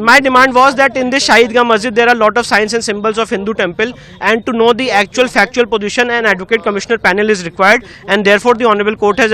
My demand was that in this Shahi Idgah Masjid there are a lot of signs and symbols of Hindu temple, and to know the actual factual position an advocate commissioner panel is required, and therefore the honorable court has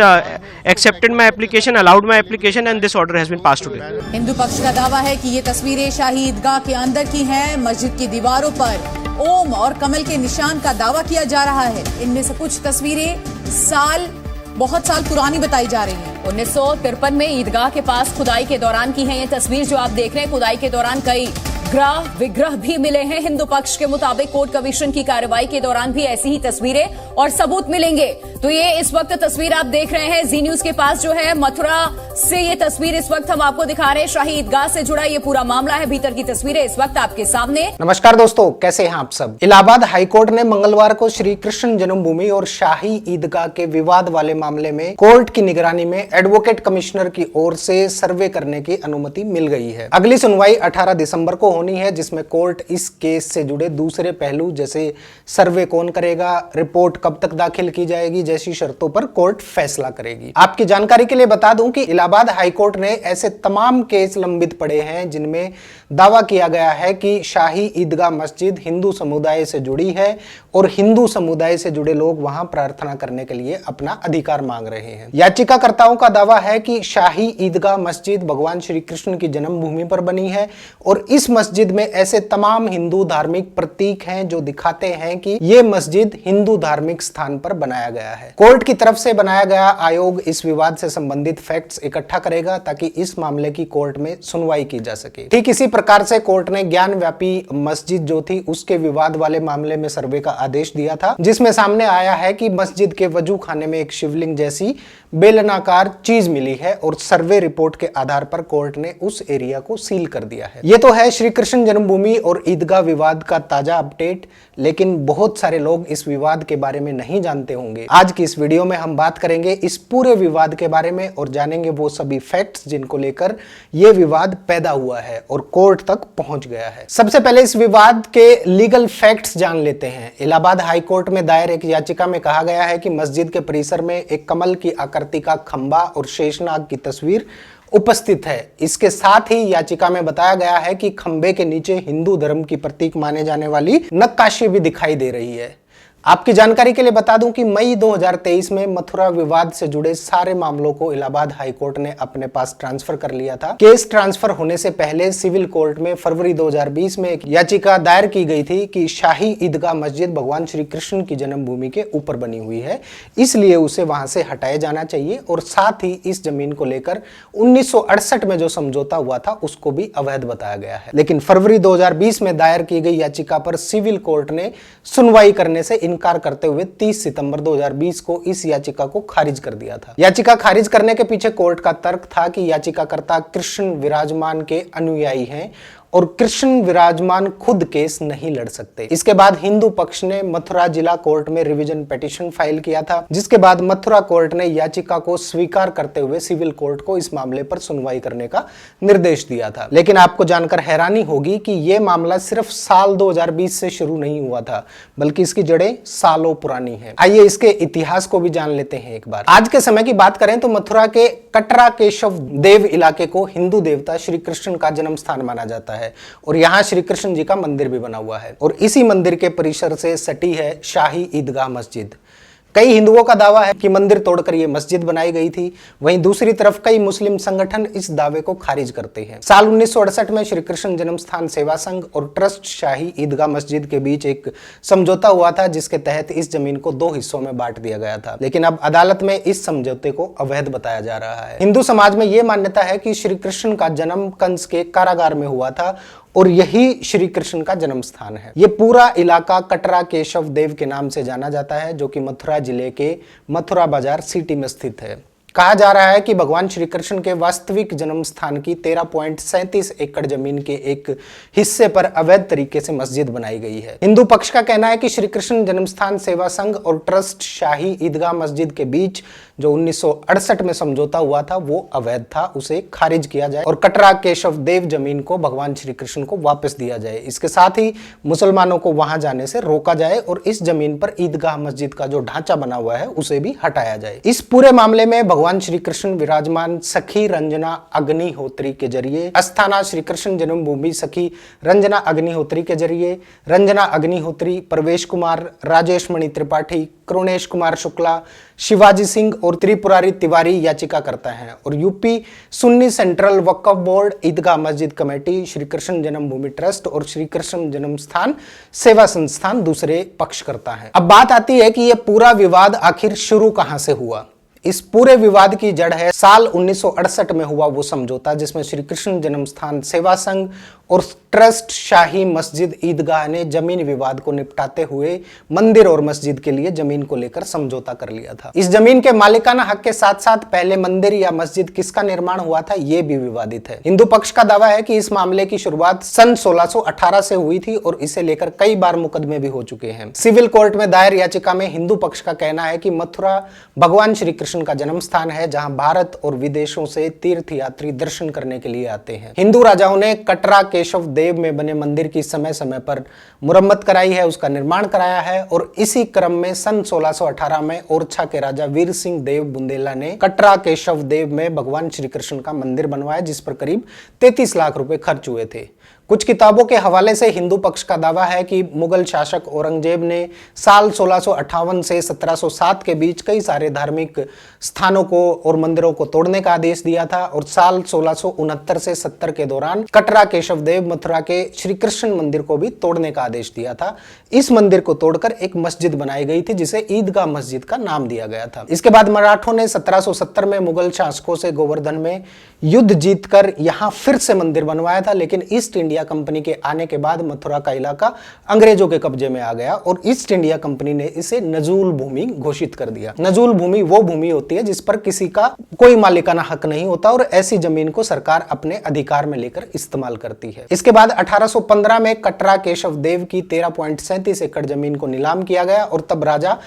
accepted my application, allowed my application, and this order has been passed today. Hindu पक्ष का दावा है कि ये तस्वीरें शाही ईदगाह के अंदर की हैं। मस्जिद की दीवारों पर ओम और कमल के निशान का दावा किया जा रहा है। इनमें से कुछ तस्वीरें बहुत साल पुरानी बताई जा रही हैं। 1953 में ईदगाह के पास खुदाई के दौरान की है ये तस्वीर जो आप देख रहे हैं। खुदाई के दौरान कई ग्रह विग्रह भी मिले हैं। हिंदू पक्ष के मुताबिक कोर्ट कमीशन की कार्रवाई के दौरान भी ऐसी ही तस्वीरें और सबूत मिलेंगे। तो ये इस वक्त तस्वीर आप देख रहे हैं जी न्यूज के पास जो है मथुरा से ये तस्वीर इस वक्त हम आपको दिखा रहे हैं। शाही ईदगाह से जुड़ा ये पूरा मामला है। भीतर की तस्वीरें इस वक्त आपके सामने। नमस्कार दोस्तों, कैसे हैं आप सब। इलाहाबाद हाईकोर्ट ने मंगलवार को श्री कृष्ण जन्मभूमि और शाही ईदगाह के विवाद वाले मामले में कोर्ट की निगरानी में एडवोकेट कमिश्नर की ओर से सर्वे करने की अनुमति मिल गई है। अगली सुनवाई 18 दिसंबर को होनी है, जिसमें कोर्ट इस केस से जुड़े दूसरे पहलू जैसे सर्वे कौन करेगा, रिपोर्ट कब तक दाखिल की जाएगी जैसी शर्तों पर कोर्ट फैसला करेगी। आपकी जानकारी के लिए बता दूं कि इलाहाबाद हाईकोर्ट ने ऐसे तमाम केस लंबित पड़े हैं जिनमें दावा किया गया है कि शाही ईदगाह मस्जिद हिंदू समुदाय से जुड़ी है और हिंदू समुदाय से जुड़े लोग वहां प्रार्थना करने के लिए अपना अधिकार मांग रहे हैं। याचिकाकर्ताओं का दावा है कि शाही ईदगाह मस्जिद भगवान श्री कृष्ण की जन्मभूमि पर बनी है और इस मस्जिद में ऐसे तमाम हिंदू धार्मिक प्रतीक हैं जो दिखाते हैं कि यह मस्जिद हिंदू धार्मिक स्थान पर बनाया गया है। कोर्ट की तरफ से बनाया गया आयोग इस विवाद से संबंधित फैक्ट्स इकट्ठा करेगा ताकि इस मामले की कोर्ट में सुनवाई की जा सके। ठीक इसी प्रकार से कोर्ट ने ज्ञान व्यापी मस्जिद जो थी उसके विवाद वाले मामले में सर्वे का आदेश दिया था, जिसमें सामने आया है कि मस्जिद के वजू खाने में एक शिवलिंग जैसी बेलनाकार चीज मिली है और सर्वे रिपोर्ट के आधार पर कोर्ट ने उस एरिया को सील कर दिया है। ये तो है श्री कृष्ण जन्मभूमि और ईदगाह विवाद का ताजा अपडेट, लेकिन बहुत सारे लोग इस विवाद के बारे में नहीं जानते होंगे। आज की इस वीडियो में हम बात करेंगे इस पूरे विवाद के बारे में और जानेंगे वो सभी फैक्ट्स जिनको लेकर यह विवाद पैदा हुआ है और कोर्ट तक पहुंच गया है। सबसे पहले इस विवाद के लीगल फैक्ट्स जान लेते हैं। इलाहाबाद हाईकोर्ट में दायर एक याचिका में कहा गया है कि मस्जिद के परिसर में एक कमल की आकृति का खंबा और शेषनाग की तस्वीर उपस्थित है। इसके साथ ही याचिका में बताया गया है कि खंबे के नीचे हिंदू धर्म की प्रतीक माने जाने वाली नक्काशी भी दिखाई दे रही है। आपकी जानकारी के लिए बता दूं कि मई 2023 में मथुरा विवाद से जुड़े सारे मामलों को इलाहाबाद हाईकोर्ट ने अपने पास ट्रांसफर कर लिया था। केस ट्रांसफर होने से पहले सिविल कोर्ट में फरवरी 2020 में एक याचिका दायर की गई थी कि शाही ईदगाह मस्जिद भगवान श्री कृष्ण की जन्मभूमि के ऊपर बनी हुई है, इसलिए उसे वहां से हटाया जाना चाहिए और साथ ही इस जमीन को लेकर 1968 में जो समझौता हुआ था उसको भी अवैध बताया गया है। लेकिन फरवरी 2020 में दायर की गई याचिका पर सिविल कोर्ट ने सुनवाई करने से इनकार करते हुए 30 सितंबर 2020 को इस याचिका को खारिज कर दिया था। याचिका खारिज करने के पीछे कोर्ट का तर्क था कि याचिकाकर्ता कृष्ण विराजमान के अनुयायी हैं और कृष्ण विराजमान खुद केस नहीं लड़ सकते। इसके बाद हिंदू पक्ष ने मथुरा जिला कोर्ट में रिवीजन पिटीशन फाइल किया था, जिसके बाद मथुरा कोर्ट ने याचिका को स्वीकार करते हुए सिविल कोर्ट को इस मामले पर सुनवाई करने का निर्देश दिया था। लेकिन आपको जानकर हैरानी होगी कि यह मामला सिर्फ साल 2020 से शुरू नहीं हुआ था, बल्कि इसकी जड़ें सालों पुरानी है। आइए इसके इतिहास को भी जान लेते हैं एक बार। आज के समय की बात करें तो मथुरा के कटरा केशव देव इलाके को हिंदू देवता श्री कृष्ण का जन्म स्थान माना जाता है और यहां श्री कृष्ण जी का मंदिर भी बना हुआ है और इसी मंदिर के परिसर से सटी है शाही ईदगाह मस्जिद। कई हिंदुओं का दावा है कि मंदिर तोड़कर यह मस्जिद बनाई गई थी। वहीं दूसरी तरफ कई मुस्लिम संगठन इस दावे को खारिज करते हैं। साल 1968 में श्री कृष्ण जन्म स्थान सेवा संघ और ट्रस्ट शाही ईदगाह मस्जिद के बीच एक समझौता हुआ था, जिसके तहत इस जमीन को 2 हिस्सों में बांट दिया गया था। लेकिन अब अदालत में इस समझौते को अवैध बताया जा रहा है। हिंदू समाज में यह मान्यता है कि श्री कृष्ण का जन्म कंस के कारागार में हुआ था और यही श्री कृष्ण का जन्म स्थान है। यह पूरा इलाका कटरा केशव देव के नाम से जाना जाता है, जो कि मथुरा जिले के मथुरा बाजार सिटी में स्थित है। कहा जा रहा है कि भगवान श्री कृष्ण के वास्तविक जन्म स्थान की 13.37 एकड़ जमीन के एक हिस्से पर अवैध तरीके से मस्जिद बनाई गई है। हिंदू पक्ष का कहना है कि श्री कृष्ण जन्म स्थान सेवा संघ और ट्रस्ट शाही ईदगाह मस्जिद के बीच जो 1968 में समझौता हुआ था वो अवैध था, उसे खारिज किया जाए और कटरा केशव देव जमीन को भगवान श्री कृष्ण को वापस दिया जाए। इसके साथ ही मुसलमानों को वहां जाने से रोका जाए और इस जमीन पर ईदगाह मस्जिद का जो ढांचा बना हुआ है उसे भी हटाया जाए। इस पूरे मामले में भगवान श्री कृष्ण विराजमान सखी रंजना अग्निहोत्री के जरिए, अस्थाना श्री कृष्ण जन्मभूमि सखी रंजना अग्निहोत्री के जरिए रंजना अग्निहोत्री, प्रवेश कुमार, राजेश मणि त्रिपाठी, करुणेश कुमार शुक्ला, शिवाजी सिंह और त्रिपुरारी तिवारी याचिका करता है और यूपी सुन्नी सेंट्रल वक्फ बोर्ड, ईदगाह मस्जिद कमेटी, श्री कृष्ण जन्मभूमि ट्रस्ट और श्री कृष्ण जन्म स्थान सेवा संस्थान दूसरे पक्ष करता है। अब बात आती है कि यह पूरा विवाद आखिर शुरू कहां से हुआ। इस पूरे विवाद की जड़ है साल 1968 में हुआ वो समझौता जिसमें श्री कृष्ण जन्म स्थान सेवा संघ और ट्रस्ट शाही मस्जिद ईदगाह ने जमीन विवाद को निपटाते हुए मंदिर और मस्जिद के लिए जमीन को लेकर समझौता कर लिया था। इस जमीन के मालिकाना हक के साथ साथ पहले मंदिर या मस्जिद किसका निर्माण हुआ था ये भी विवादित है। हिंदू पक्ष का दावा है कि इस मामले की शुरुआत सन 1618 से हुई थी और इसे लेकर कई बार मुकदमे भी हो चुके हैं। सिविल कोर्ट में दायर याचिका में हिंदू पक्ष का कहना है कि मथुरा भगवान श्री कृष्ण का जन्म स्थान है जहां भारत और विदेशों से तीर्थयात्री दर्शन करने के लिए आते हैं। हिंदू राजाओं ने कटरा केशव देव में बने मंदिर की समय समय पर मुरम्मत कराई है, उसका निर्माण कराया है और इसी क्रम में सन 1618 में ओरछा के राजा वीर सिंह देव बुंदेला ने कटरा केशव देव में भगवान श्री कृष्ण का मंदिर बनवाया जिस पर करीब 33 लाख रुपए खर्च हुए थे। कुछ किताबों के हवाले से हिंदू पक्ष का दावा है कि मुगल शासक औरंगजेब ने साल 1658 से 1707 के बीच कई सारे धार्मिक स्थानों को और मंदिरों को तोड़ने का आदेश दिया था और साल 1669 से 70 के दौरान कटरा केशवदेव मथुरा के श्री कृष्ण मंदिर को भी तोड़ने का आदेश दिया था। इस मंदिर को तोड़कर एक मस्जिद बनाई गई थी जिसे ईदगाह मस्जिद का नाम दिया गया था। इसके बाद मराठों ने 1770 में मुगल शासकों से गोवर्धन में युद्ध जीतकर यहां फिर से मंदिर बनवाया था, लेकिन ईस्ट इंडिया कंपनी के आने के बाद मथुरा का इलाका अंग्रेजों के कब्जे में आ गया और ईस्ट इंडिया कंपनी ने इसे नजूल भूमि घोषित कर दिया। नजूल भूमि वो भूमि होती है जिस पर किसी का कोई मालिकाना हक नहीं होता और ऐसी जमीन को सरकार अपने अधिकार में लेकर इस्तेमाल करती है। इसके बाद 1815 में कटरा केशवदेव की 13.37 एकड़ जमीन को नीलाम किया गया और तब राजा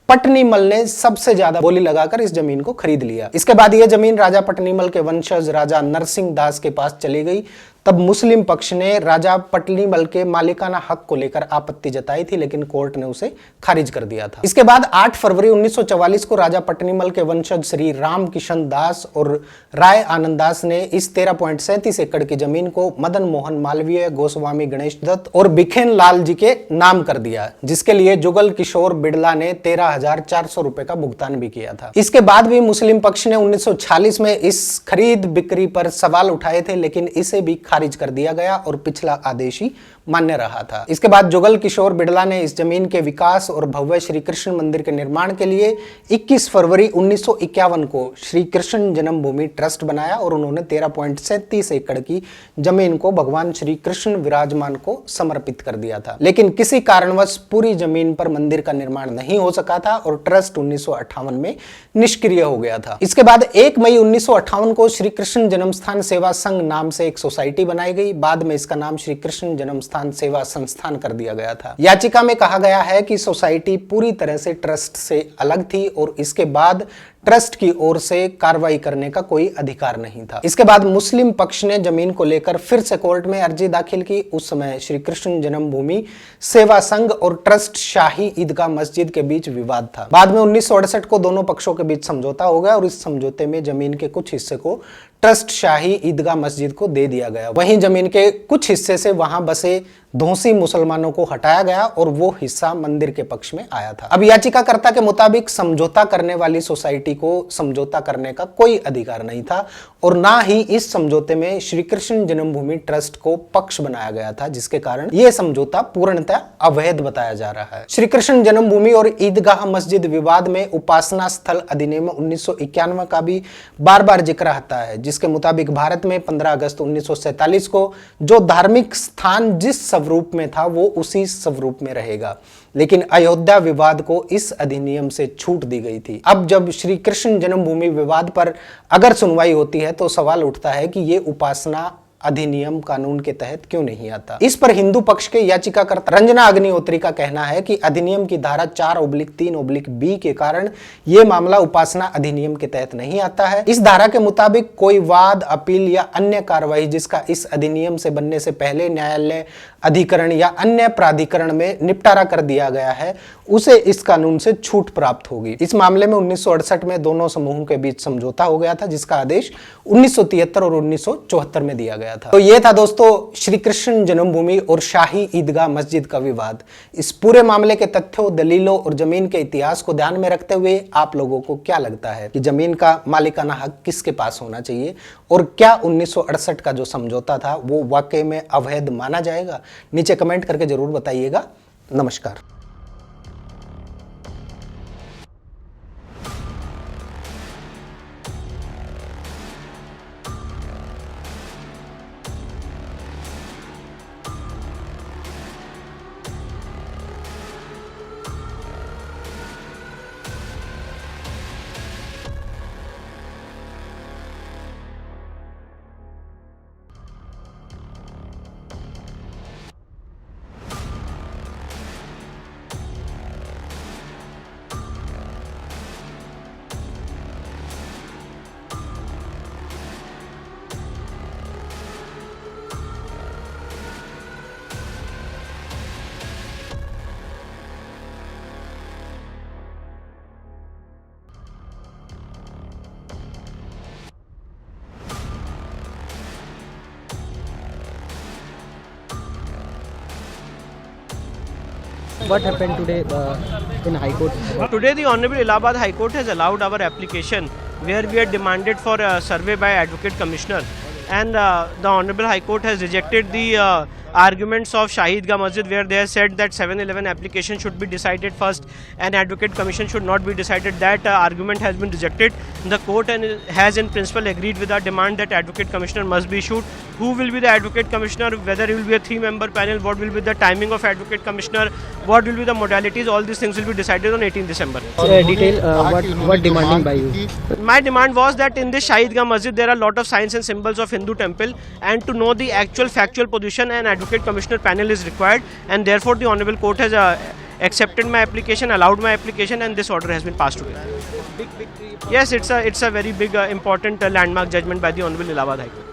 पटनीमल ने सबसे ज्यादा बोली लगाकर इस जमीन को खरीद लिया। इसके बाद यह जमीन राजा पटनीमल के वंशज राजा नरसिंह दास के पास चली गई। तब मुस्लिम पक्ष ने राजा पटनीमल के मालिकाना हक को लेकर आपत्ति जताई थी, लेकिन कोर्ट ने उसे खारिज कर दिया था। इसके बाद 8 फरवरी 1944 को राजा पटनीमल के वंशज श्री राम किशन दास और राय आनंद दास ने इस 13.37 एकड़ की जमीन को मदन मोहन मालवीय, गोस्वामी गणेश दत्त और बिखेन लाल जी के नाम कर दिया, जिसके लिए जुगल किशोर बिड़ला ने 13,400 रुपए का भुगतान भी किया था। इसके बाद भी मुस्लिम पक्ष ने 1946 में इस खरीद बिक्री पर सवाल उठाए थे, लेकिन इसे भी खारिज कर दिया गया और पिछला आदेश ही मान्य रहा था। इसके बाद जुगल किशोर बिड़ला ने इस जमीन के विकास और भव्य श्री कृष्ण मंदिर के निर्माण के लिए 21 फरवरी 1951 को श्री कृष्ण जन्मभूमि ट्रस्ट बनाया और उन्होंने 13.37 एकड़ की जमीन को भगवान श्री कृष्ण विराजमान को समर्पित कर दिया था। लेकिन किसी कारणवश पूरी जमीन पर मंदिर का निर्माण नहीं हो सका था और ट्रस्ट 1958 में निष्क्रिय हो गया था। इसके बाद 1 मई 1958 को श्री कृष्ण जन्मस्थान सेवा संघ नाम से एक सोसाइटी बनाई गई। बाद में इसका नाम श्री कृष्ण जन्मस्थान सेवा संस्थान कर दिया गया था। याचिका में कहा गया है कि सोसाइटी पूरी तरह से ट्रस्ट से अलग थी और इसके बाद ट्रस्ट की ओर से कार्रवाई करने का कोई अधिकार नहीं था। इसके बाद मुस्लिम पक्ष ने जमीन को लेकर फिर से कोर्ट में अर्जी दाखिल की। उस समय श्री कृष्ण जन्मभूमि सेवा संघ और ट्रस्ट शाही ईदगाह मस्जिद के बीच विवाद था। बाद में 1968 को दोनों पक्षों के बीच समझौता हो गया और इस समझौते में जमीन के कुछ हिस्से को ट्रस्ट शाही ईदगाह मस्जिद को दे दिया गया। वहीं जमीन के कुछ हिस्से से वहां बसे धोसी मुसलमानों को हटाया गया और वो हिस्सा मंदिर के पक्ष में आया था। अब याचिकाकर्ता के मुताबिक समझौता करने वाली सोसाइटी को समझौता करने का कोई अधिकार नहीं था और ना ही इस समझौते में श्री कृष्ण जन्मभूमि ट्रस्ट को पक्ष बनाया गया था, जिसके कारण यह समझौता पूर्णतः अवैध बताया जा रहा है। श्री कृष्ण जन्मभूमि और ईदगाह मस्जिद विवाद में उपासना स्थल अधिनियम 1991 का भी बार बार जिक्र आता है, जिसके मुताबिक भारत में 15 अगस्त 1947 को जो धार्मिक स्थान जिस स्वरूप में था वो उसी स्वरूप में रहेगा, लेकिन अयोध्या विवाद को इस अधिनियम से छूट दी गई थी। अब जब श्री कृष्ण जन्मभूमि विवाद पर अगर सुनवाई होती है तो सवाल उठता है कि ये उपासना अधिनियम कानून के तहत क्यों नहीं आता। इस पर हिंदू पक्ष के याचिकाकर्ता रंजना अग्निहोत्री का कहना है कि अधिनियम की धारा 4/3/B के कारण यह मामला उपासना अधिनियम के तहत नहीं आता है। इस धारा के मुताबिक कोई वाद, अपील या अन्य कार्रवाई जिसका इस अधिनियम से बनने से पहले न्यायालय, अधिकरण या अन्य प्राधिकरण में निपटारा कर दिया गया है, उसे इस कानून से छूट प्राप्त होगी। इस मामले में 1968 में दोनों समूहों के बीच समझौता हो गया था, जिसका आदेश 1973 और 1974 में दिया गया था। तो ये था दोस्तों श्री कृष्ण जन्मभूमि और शाही ईदगाह मस्जिद का विवाद। इस पूरे मामले के तथ्यों, दलीलों और जमीन के इतिहास को ध्यान में रखते हुए आप लोगों को क्या लगता है कि जमीन का मालिकाना हक किसके पास होना चाहिए, और क्या 1968 का जो समझौता था वो वाकई में अवैध माना जाएगा? नीचे कमेंट करके जरूर बताइएगा। नमस्कार। What happened today in High Court? Today, the Honorable Allahabad High Court has allowed our application where we had demanded for a survey by Advocate Commissioner, and the Honorable High Court has rejected the arguments of Shahid Ga Masjid, where they have said that 7/11 application should be decided first and Advocate Commission should not be decided. That argument has been rejected. The court has in principle agreed with our demand that Advocate Commissioner must be issued. Who will be the Advocate Commissioner, whether it will be a 3-member panel, what will be the timing of Advocate Commissioner, what will be the modalities, all these things will be decided on 18 December. What demanding by you? My demand was that in this Shahid Ga Masjid there are a lot of signs and symbols of Hindu temple, and to know the actual factual position an Advocate Commissioner panel is required, and therefore the Honorable Court has accepted my application, allowed my application, and this order has been passed today. Yes, it's a very big important landmark judgment by the Honorable Allahabad High Court.